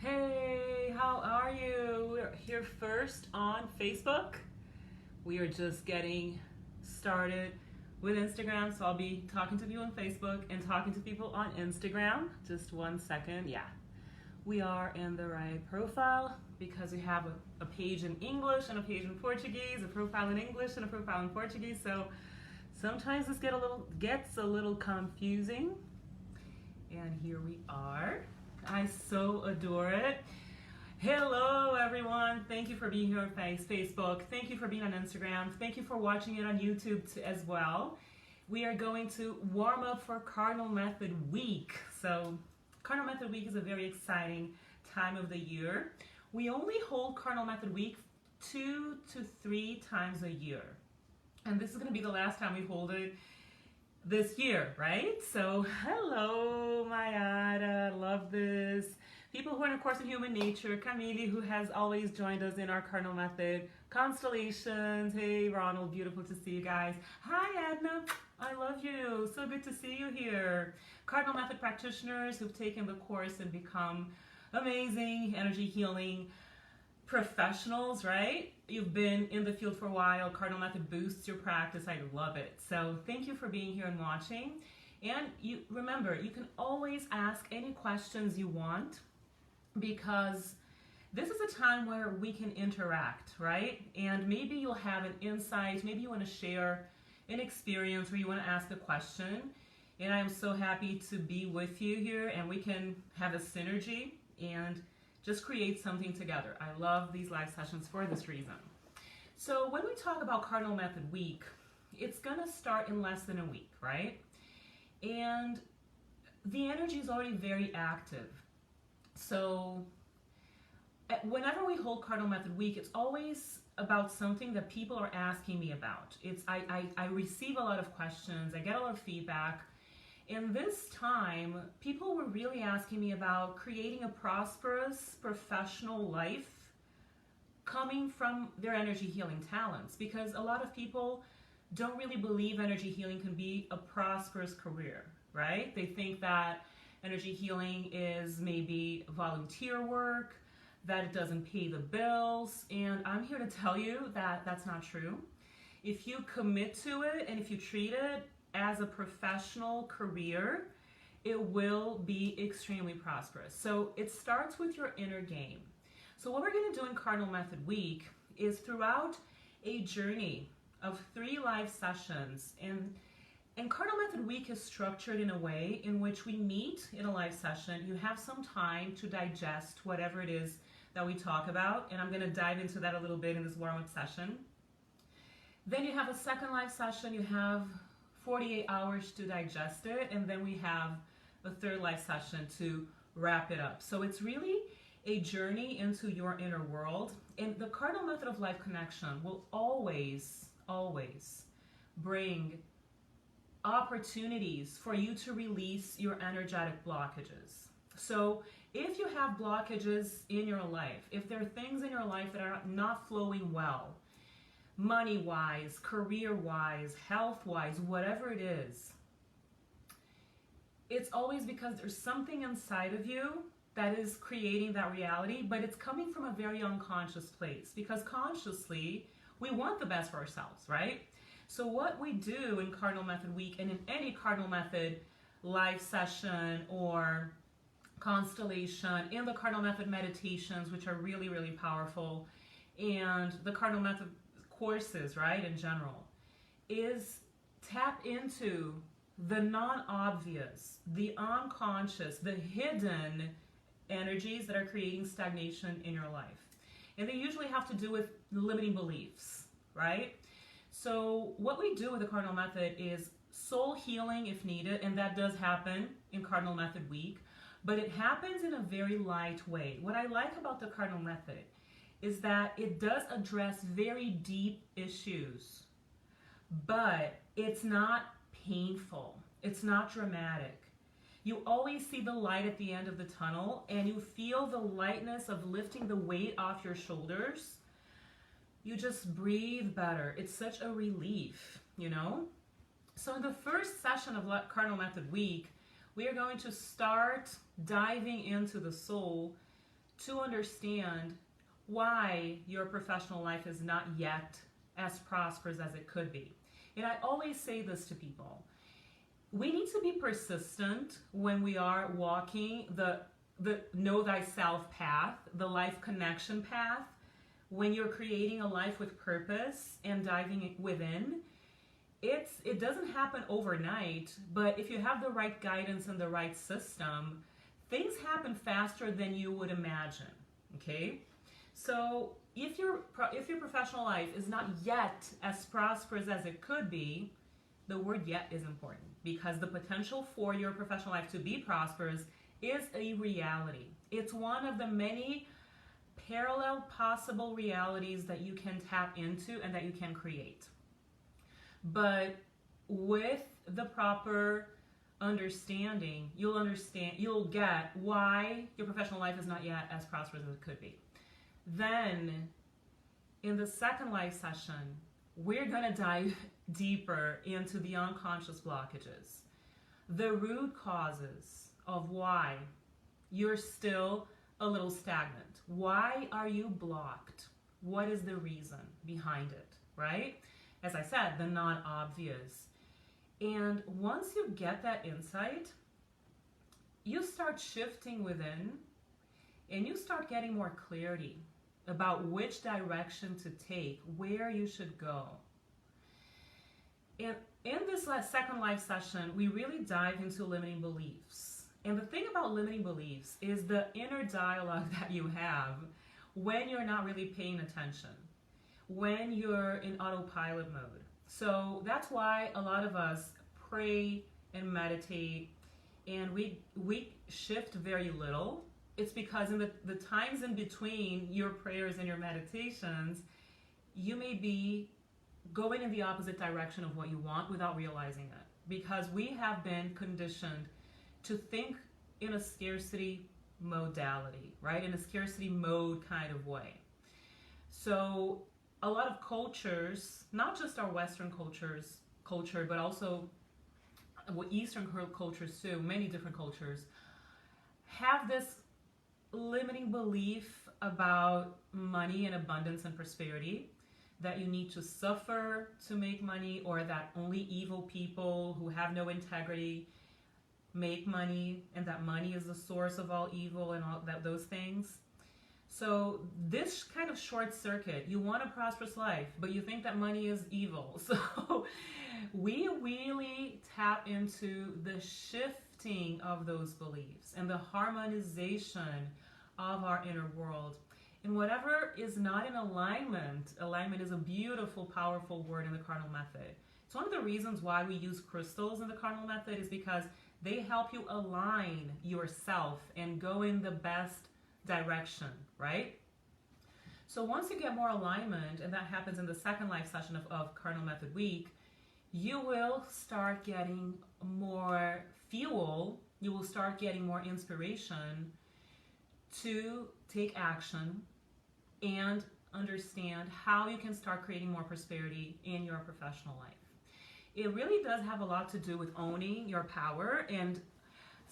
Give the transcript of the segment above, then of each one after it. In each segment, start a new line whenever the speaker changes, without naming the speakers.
Hey, how are you? We're here first on Facebook. We are just getting started with Instagram, so I'll be talking to people on Facebook and talking to people on Instagram. Just 1 second. Yeah, we are in the right profile because we have a page in English and a page in Portuguese, a profile in English and a profile in Portuguese. So sometimes this gets a little confusing. And here we are. I so adore it. Hello everyone. Thank you for being here on Facebook. Thank you for being on Instagram. Thank you for watching it on YouTube as well. We are going to warm up for Cardinal Method Week. So Cardinal Method Week is a very exciting time of the year. We only hold Cardinal Method Week 2 to 3 times a year. And this is going to be the last time we hold it this year, right? So hello Mayada, love this. People who are in a course in human nature, Camille, who has always joined us in our Cardinal Method constellations. Hey Ronald, beautiful to see you guys. Hi Edna, I love you, so good to see you here. Cardinal Method practitioners who've taken the course and become amazing energy healing professionals, right? You've been in the field for a while. Cardinal Method boosts your practice. I love it. So thank you for being here and watching. And you remember, you can always ask any questions you want because this is a time where we can interact, right? And maybe you'll have an insight. Maybe you want to share an experience where you want to ask a question. And I am so happy to be with you here and we can have a synergy and just create something together. I love these live sessions for this reason. So when we talk about Cardinal Method Week, it's gonna start in less than a week, right? And the energy is already very active. So whenever we hold Cardinal Method Week, it's always about something that people are asking me about. I receive a lot of questions, I get a lot of feedback. In this time, people were really asking me about creating a prosperous professional life coming from their energy healing talents, because a lot of people don't really believe energy healing can be a prosperous career, right? They think that energy healing is maybe volunteer work, that it doesn't pay the bills, and I'm here to tell you that that's not true. If you commit to it and if you treat it as a professional career, it will be extremely prosperous. So it starts with your inner game. So what we're going to do in Cardinal Method Week is throughout a journey of 3 live sessions, and Cardinal Method Week is structured in a way in which we meet in a live session. You have some time to digest whatever it is that we talk about, and I'm going to dive into that a little bit in this warm-up session. Then you have a second live session. You have 48 hours to digest it, and then we have a third live session to wrap it up. So it's really a journey into your inner world, and the Cardinal Method of Life Connection will always bring opportunities for you to release your energetic blockages. So if you have blockages in your life, if there are things in your life that are not flowing well, money-wise, career-wise, health-wise, whatever it is, it's always because there's something inside of you that is creating that reality, but it's coming from a very unconscious place, because consciously, we want the best for ourselves, right? So what we do in Cardinal Method Week and in any Cardinal Method live session or constellation, in the Cardinal Method meditations, which are really, really powerful, and the Cardinal Method courses, right, in general, is tap into the non-obvious, the unconscious, the hidden energies that are creating stagnation in your life. And they usually have to do with limiting beliefs, right? So what we do with the Cardinal Method is soul healing if needed, and that does happen in Cardinal Method Week, but it happens in a very light way. What I like about the Cardinal Method is that it does address very deep issues, but it's not painful, it's not dramatic. You always see the light at the end of the tunnel, and you feel the lightness of lifting the weight off your shoulders. You just breathe better. It's such a relief, you know? So in the first session of Cardinal Method Week, we are going to start diving into the soul to understand why your professional life is not yet as prosperous as it could be. And I always say this to people. We need to be persistent when we are walking the know thyself path, the life connection path. When you're creating a life with purpose and diving within, it doesn't happen overnight, but if you have the right guidance and the right system, things happen faster than you would imagine, okay? So if your professional life is not yet as prosperous as it could be, the word yet is important, because the potential for your professional life to be prosperous is a reality. It's one of the many parallel possible realities that you can tap into and that you can create. But with the proper understanding, you'll get why your professional life is not yet as prosperous as it could be. Then in the second live session, we're going to dive deeper into the unconscious blockages, the root causes of why you're still a little stagnant. Why are you blocked? What is the reason behind it, right? As I said, the non-obvious. And once you get that insight, you start shifting within and you start getting more clarity about which direction to take, where you should go. And in this second live session, we really dive into limiting beliefs. And the thing about limiting beliefs is the inner dialogue that you have when you're not really paying attention, when you're in autopilot mode. So that's why a lot of us pray and meditate, and we shift very little. It's because in the times in between your prayers and your meditations, you may be going in the opposite direction of what you want without realizing it. Because we have been conditioned to think in a scarcity modality, right? In a scarcity mode kind of way. So a lot of cultures, not just our Western culture, but also Eastern cultures too, many different cultures, have this limiting belief about money and abundance and prosperity, that you need to suffer to make money, or that only evil people who have no integrity make money, and that money is the source of all evil and all that, those things. So this kind of short circuit, you want a prosperous life, but you think that money is evil. So we really tap into the shifting of those beliefs and the harmonization of our inner world. And whatever is not in alignment is a beautiful, powerful word in the Cardinal Method. It's one of the reasons why we use crystals in the Cardinal Method, is because they help you align yourself and go in the best direction, right? So once you get more alignment, and that happens in the second live session of Cardinal Method Week, you will start getting more fuel, you will start getting more inspiration to take action and understand how you can start creating more prosperity in your professional life. It really does have a lot to do with owning your power, and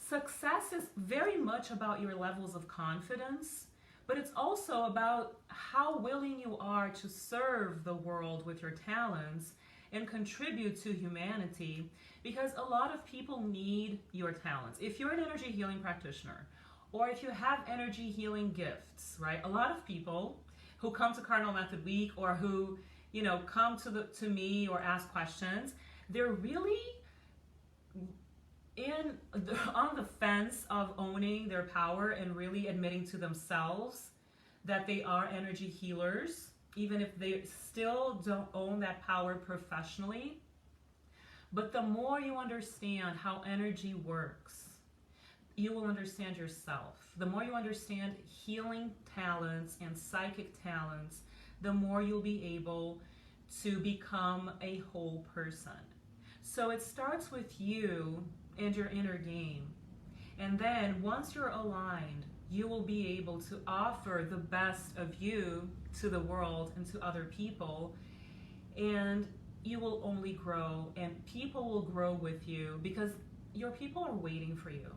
success is very much about your levels of confidence, but it's also about how willing you are to serve the world with your talents and contribute to humanity, because a lot of people need your talents. If you're an energy healing practitioner, or if you have energy healing gifts, right? A lot of people who come to Cardinal Method Week, or who, come to me or ask questions, they're really on the fence of owning their power and really admitting to themselves that they are energy healers, even if they still don't own that power professionally. But the more you understand how energy works, you will understand yourself. The more you understand healing talents and psychic talents, the more you'll be able to become a whole person. So it starts with you and your inner game. And then once you're aligned, you will be able to offer the best of you to the world and to other people. And you will only grow, and people will grow with you, because your people are waiting for you.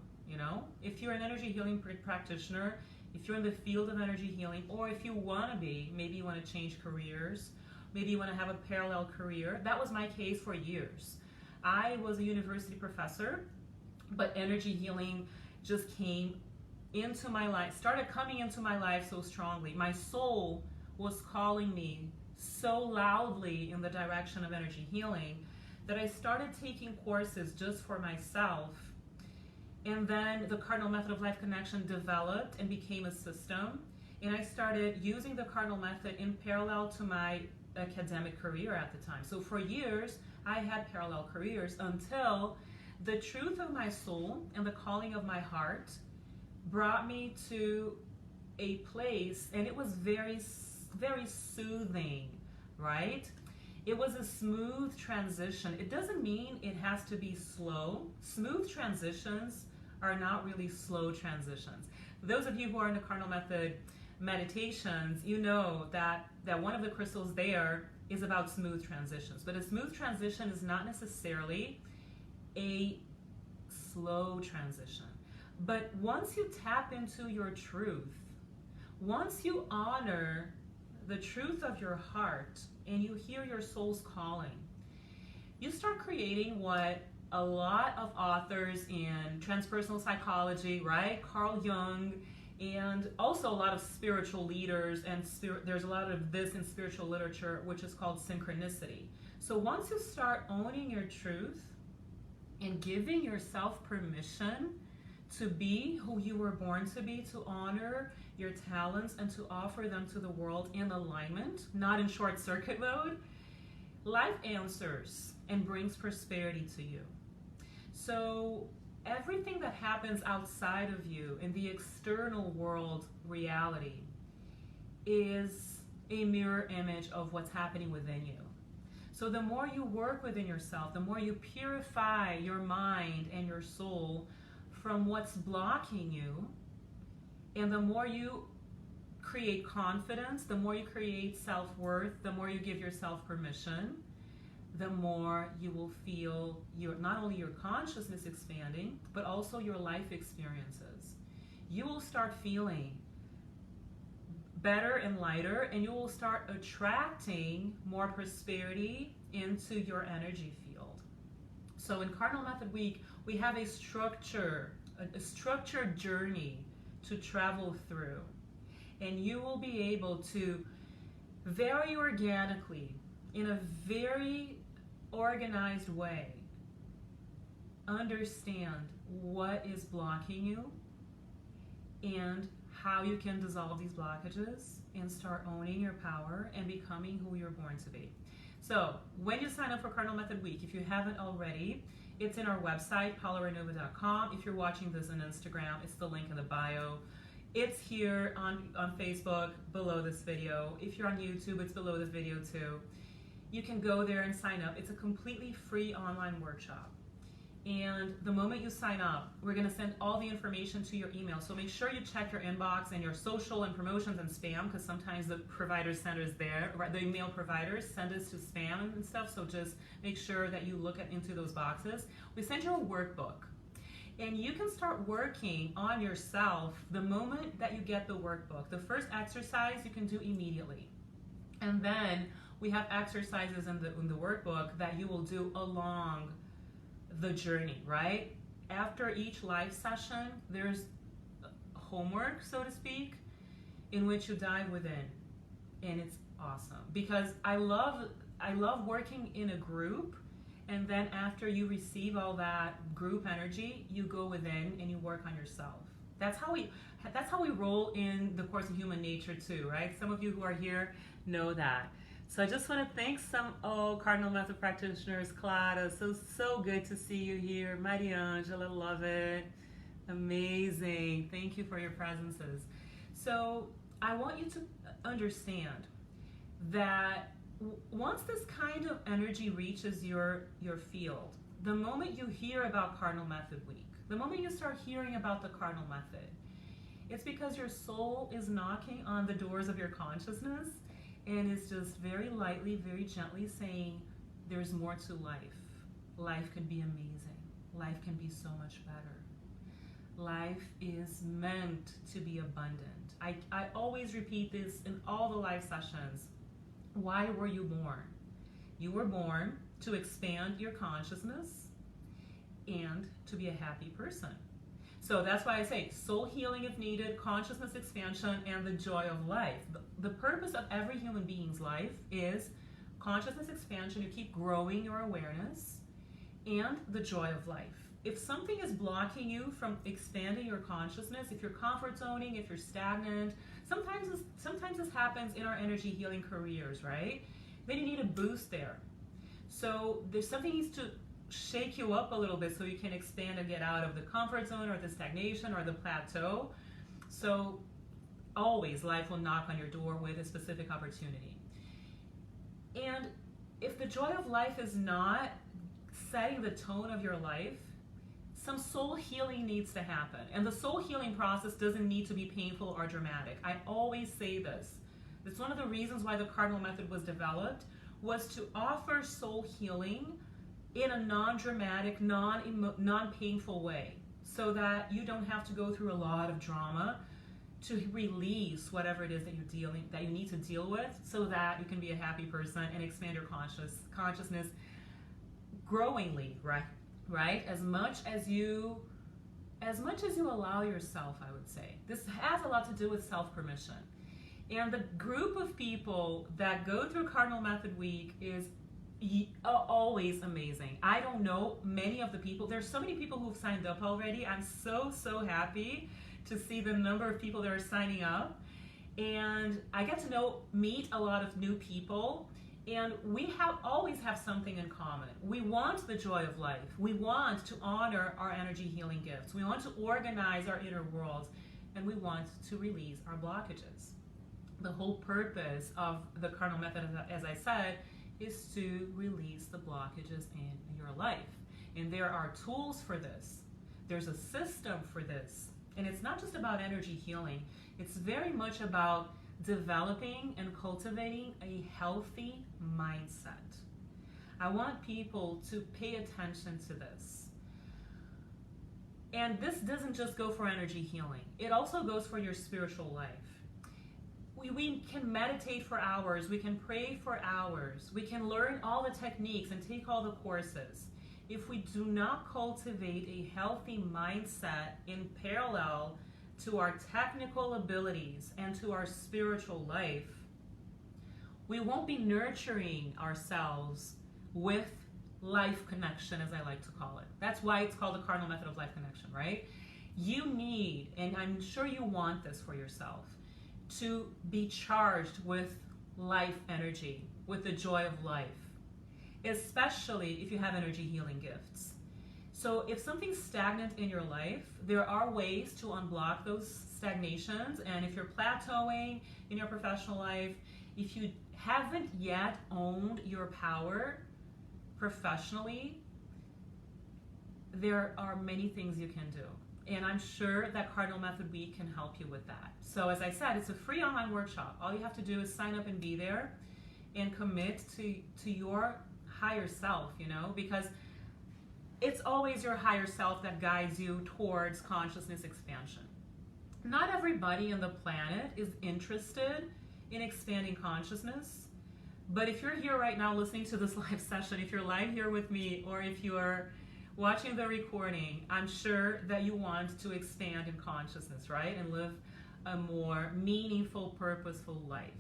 If you're an energy healing practitioner, if you're in the field of energy healing, or if you want to be, maybe you want to change careers, maybe you want to have a parallel career. That was my case for years. I was a university professor, but energy healing just came into my life, started coming into my life so strongly. My soul was calling me so loudly in the direction of energy healing that I started taking courses just for myself. And then the Cardinal Method of Life Connection developed and became a system. And I started using the Cardinal Method in parallel to my academic career at the time. So for years, I had parallel careers until the truth of my soul and the calling of my heart brought me to a place, and it was very, very soothing, right? It was a smooth transition. It doesn't mean it has to be slow. Smooth transitions are not really slow transitions. Those of you who are in the Cardinal Method meditations, you know that one of the crystals there is about smooth transitions. But a smooth transition is not necessarily a slow transition. But once you tap into your truth, once you honor the truth of your heart and you hear your soul's calling, you start creating what a lot of authors in transpersonal psychology, right? Carl Jung, and also a lot of spiritual leaders, and there's a lot of this in spiritual literature, which is called synchronicity. So once you start owning your truth and giving yourself permission to be who you were born to be, to honor your talents and to offer them to the world in alignment, not in short circuit mode, life answers and brings prosperity to you. So everything that happens outside of you in the external world reality is a mirror image of what's happening within you. So the more you work within yourself, the more you purify your mind and your soul from what's blocking you, and the more you create confidence, the more you create self-worth, the more you give yourself permission, the more you will feel not only your consciousness expanding, but also your life experiences. You will start feeling better and lighter, and you will start attracting more prosperity into your energy field. So in Cardinal Method Week, we have a structured journey to travel through. And you will be able to very organically, in a very organized way, understand what is blocking you and how you can dissolve these blockages and start owning your power and becoming who you're born to be. So when you sign up for Cardinal Method Week, if you haven't already, it's in our website, paolaranova.com. If you're watching this on Instagram, it's the link in the bio. It's here on Facebook below this video. If you're on YouTube, it's below this video too. You can go there and sign up. It's a completely free online workshop. And the moment you sign up, we're going to send all the information to your email. So make sure you check your inbox and your social and promotions and spam, because sometimes the providers send us there, or the email providers send us to spam and stuff. So just make sure that you look into those boxes. We send you a workbook. And you can start working on yourself the moment that you get the workbook. The first exercise you can do immediately. And then we have exercises in the workbook that you will do along the journey, right? After each live session, there's homework, so to speak, in which you dive within. And it's awesome because I love working in a group. And then after you receive all that group energy, you go within and you work on yourself. That's how we roll in the Course in Human Nature too, right? Some of you who are here know that. So I just want to thank some Cardinal Method practitioners. Clara, so good to see you here. Mariangela, love it. Amazing. Thank you for your presences. So I want you to understand that once this kind of energy reaches your field, the moment you hear about Cardinal Method Week, the moment you start hearing about the Cardinal Method, it's because your soul is knocking on the doors of your consciousness and is just very lightly, very gently saying, there's more to life. Life can be amazing. Life can be so much better. life is meant to be abundant. I always repeat this in all the live sessions. Why were you born? You were born to expand your consciousness and to be a happy person. So that's why I say soul healing if needed, consciousness expansion, and the joy of life. The purpose of every human being's life is consciousness expansion, to keep growing your awareness, and the joy of life. If something is blocking you from expanding your consciousness, if you're comfort zoning, if you're stagnant, sometimes this happens in our energy healing careers, right? Then you need a boost there. So there's something needs to shake you up a little bit so you can expand and get out of the comfort zone or the stagnation or the plateau. So always life will knock on your door with a specific opportunity. And if the joy of life is not setting the tone of your life, some soul healing needs to happen. And the soul healing process doesn't need to be painful or dramatic. I always say this. It's one of the reasons why the Cardinal Method was developed, was to offer soul healing in a non-dramatic, non-painful way, so that you don't have to go through a lot of drama to release whatever it is that you need to deal with, so that you can be a happy person and expand your consciousness growingly, right? As much as you allow yourself, I would say. This has a lot to do with self-permission. And the group of people that go through Cardinal Method Week is always amazing. I don't know many of the people. There's so many people who've signed up already. I'm so happy to see the number of people that are signing up. And I get to meet a lot of new people. And we always have something in common. We want the joy of life. We want to honor our energy healing gifts. We want to organize our inner world. And we want to release our blockages. The whole purpose of the Cardinal Method, as I said, is to release the blockages in your life. And there are tools for this. There's a system for this. And it's not just about energy healing. It's very much about developing and cultivating a healthy mindset. I want people to pay attention to this. And this doesn't just go for energy healing. It also goes for your spiritual life. We can meditate for hours, we can pray for hours, we can learn all the techniques and take all the courses. If we do not cultivate a healthy mindset in parallel to our technical abilities and to our spiritual life, we won't be nurturing ourselves with life connection, as I like to call it. That's why it's called the Cardinal Method of Life Connection, right? You need, and I'm sure you want this for yourself, to be charged with life energy, with the joy of life, especially if you have energy healing gifts. So if something's stagnant in your life, there are ways to unblock those stagnations. And if you're plateauing in your professional life, if you haven't yet owned your power professionally, there are many things you can do. And I'm sure that Cardinal Method Week can help you with that. So as I said, it's a free online workshop. All you have to do is sign up and be there and commit to your higher self, because it's always your higher self that guides you towards consciousness expansion. Not everybody on the planet is interested in expanding consciousness, but if you're here right now listening to this live session, if you're live here with me, or if you're watching the recording, I'm sure that you want to expand in consciousness, right? And live a more meaningful, purposeful life.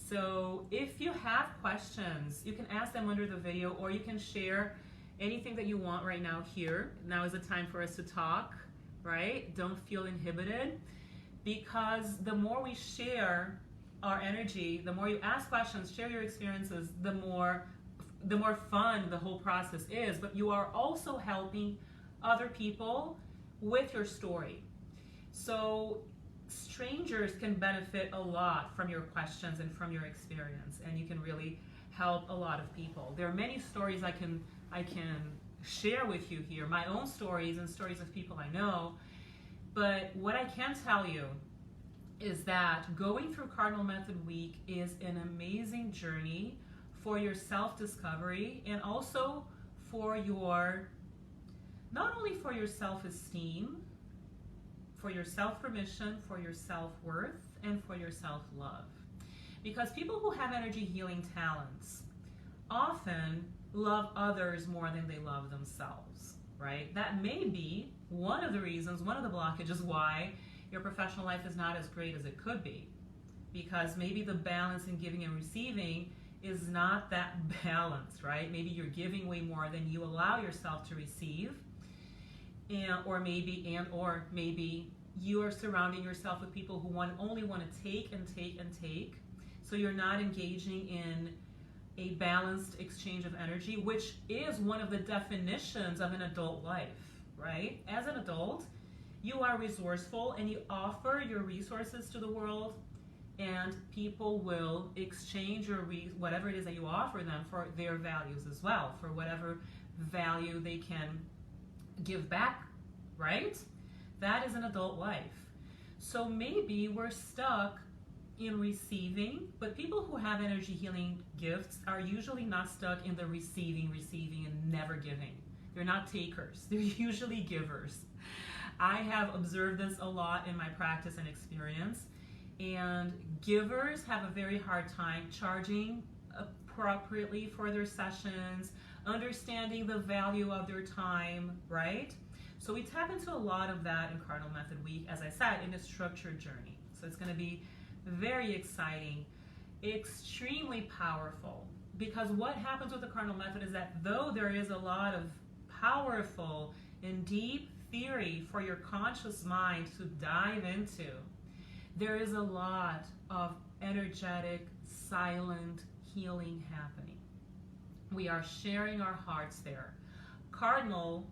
So if you have questions, you can ask them under the video, or you can share anything that you want right now here. Now is the time for us to talk, right? Don't feel inhibited, because the more we share our energy, the more you ask questions, share your experiences, the more fun the whole process is. But you are also helping other people with your story. So strangers can benefit a lot from your questions and from your experience, and you can really help a lot of people. There are many stories I can share with you here, my own stories and stories of people I know. But what I can tell you is that going through Cardinal Method Week is an amazing journey for your self-discovery, and also for not only for your self-esteem, for your self-permission, for your self-worth, and for your self-love. Because people who have energy healing talents often love others more than they love themselves, right? That may be one of the reasons, one of the blockages why your professional life is not as great as it could be. Because maybe the balance in giving and receiving is not that balanced, right? Maybe you're giving way more than you allow yourself to receive, or maybe you are surrounding yourself with people who only want to take and take and take, so you're not engaging in a balanced exchange of energy, which is one of the definitions of an adult life, right? As an adult, you are resourceful and you offer your resources to the world, and people will exchange whatever it is that you offer them for their values as well, for whatever value they can give back, right? That is an adult life. So maybe we're stuck in receiving, but people who have energy healing gifts are usually not stuck in the receiving, and never giving. They're not takers, they're usually givers. I have observed this a lot in my practice and experience. And givers have a very hard time charging appropriately for their sessions, understanding the value of their time, right? So we tap into a lot of that in Cardinal Method Week, as I said, in a structured journey. So it's going to be very exciting, extremely powerful, because what happens with the Cardinal Method is that though there is a lot of powerful and deep theory for your conscious mind to dive into, there is a lot of energetic, silent healing happening. We are sharing our hearts there. Cardinal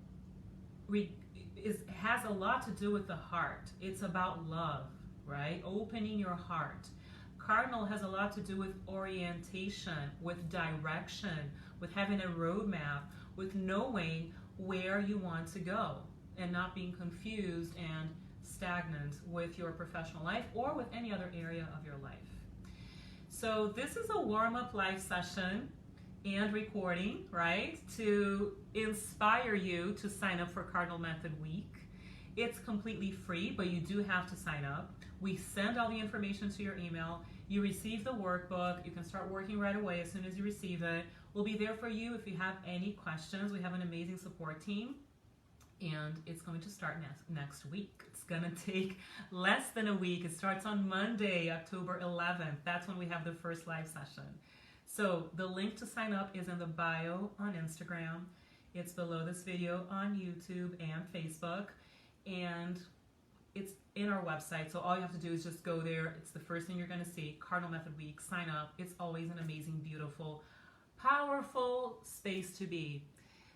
has a lot to do with the heart. It's about love, right? Opening your heart. Cardinal has a lot to do with orientation, with direction, with having a roadmap, with knowing where you want to go and not being confused and stagnant with your professional life or with any other area of your life. So this is a warm-up live session and recording, right, to inspire you to sign up for Cardinal Method Week. It's completely free, but you do have to sign up. We send all the information to your email. You receive the workbook. You can start working right away as soon as you receive it. We'll be there for you if you have any questions. We have an amazing support team, and it's going to start next week. It's going to take less than a week. It starts on Monday, October 11th. That's when we have the first live session. So the link to sign up is in the bio on Instagram. It's below this video on YouTube and Facebook, and it's in our website. So all you have to do is just go there. It's the first thing you're going to see, Cardinal Method Week. Sign up. It's always an amazing, beautiful, powerful space to be.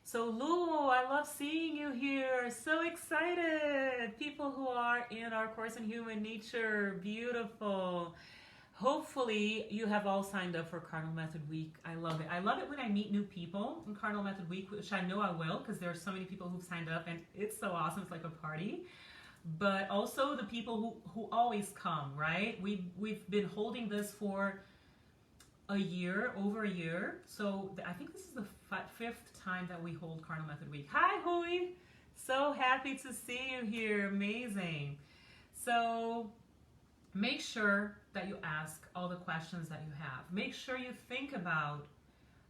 So Lou, I love seeing you here. So excited. People who are in our Course in Human Nature. Beautiful. Hopefully you have all signed up for Cardinal Method Week. I love it. I love it when I meet new people in Cardinal Method Week, which I know I will because there are so many people who've signed up and it's so awesome. It's like a party. But also the people who always come, right? We've been holding this for a year, over a year. So I think this is the fifth time that we hold Cardinal Method Week. Hi, Hui. So happy to see you here. Amazing. So make sure that you ask all the questions that you have. Make sure you think about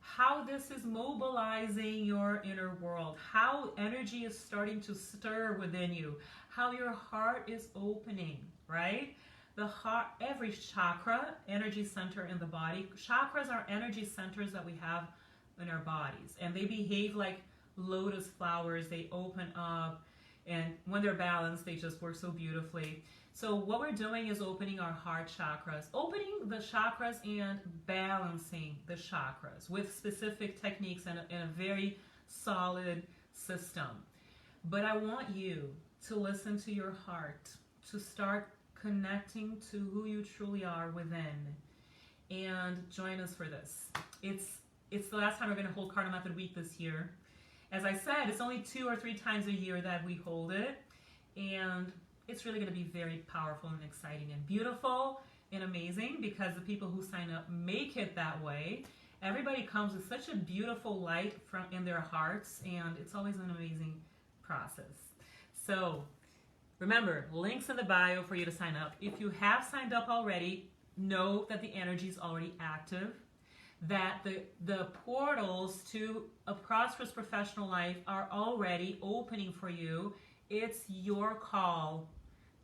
how this is mobilizing your inner world, how energy is starting to stir within you, how your heart is opening, right? The heart, every chakra, energy center in the body. Chakras are energy centers that we have in our bodies, and they behave like lotus flowers. They open up, and when they're balanced, they just work so beautifully. So what we're doing is opening our heart chakras, opening the chakras and balancing the chakras with specific techniques and a very solid system. But I want you to listen to your heart, to start connecting to who you truly are within, and join us for this. It's the last time we're going to hold Cardinal Method Week this year. As I said, it's only 2 or 3 times a year that we hold it, and it's really going to be very powerful and exciting and beautiful and amazing because the people who sign up make it that way. Everybody comes with such a beautiful light in their hearts, and it's always an amazing process. So Remember, links in the bio for you to sign up. If you have signed up already, know that the energy is already active, that the portals to a prosperous professional life are already opening for you. It's your call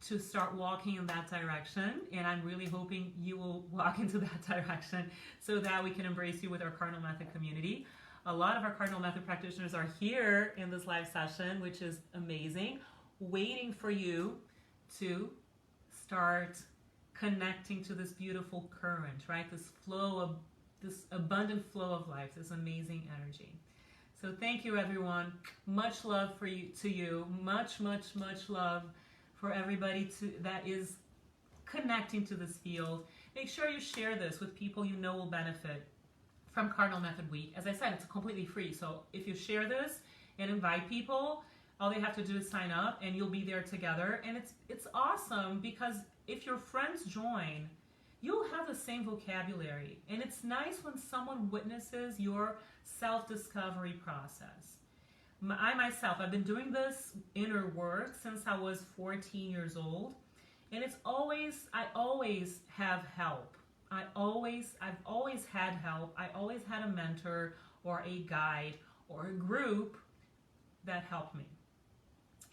to start walking in that direction, and I'm really hoping you will walk into that direction so that we can embrace you with our Cardinal Method community. A lot of our Cardinal Method practitioners are here in this live session, which is amazing, waiting for you to start connecting to this beautiful current, right? This flow of, this abundant flow of life, this amazing energy. So thank you, everyone. Much love for you, to you. Much, much, much love for everybody that is connecting to this field. Make sure you share this with people you know will benefit from Cardinal Method Week. As I said, it's completely free. So if you share this and invite people, all they have to do is sign up and you'll be there together. And it's awesome because if your friends join, you'll have the same vocabulary. And it's nice when someone witnesses your self-discovery process. I myself, I've been doing this inner work since I was 14 years old, and I always have help. I've always had help. I always had a mentor or a guide or a group that helped me.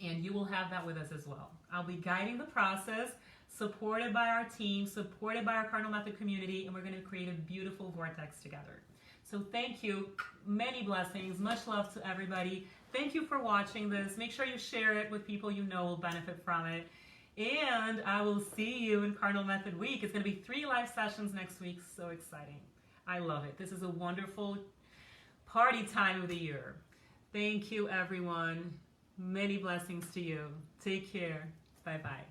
And you will have that with us as well. I'll be guiding the process, supported by our team, supported by our Cardinal Method community, and we're going to create a beautiful vortex together. So thank you. Many blessings. Much love to everybody. Thank you for watching this. Make sure you share it with people you know will benefit from it. And I will see you in Cardinal Method Week. It's going to be 3 live sessions next week. So exciting. I love it. This is a wonderful party time of the year. Thank you, everyone. Many blessings to you. Take care. Bye-bye.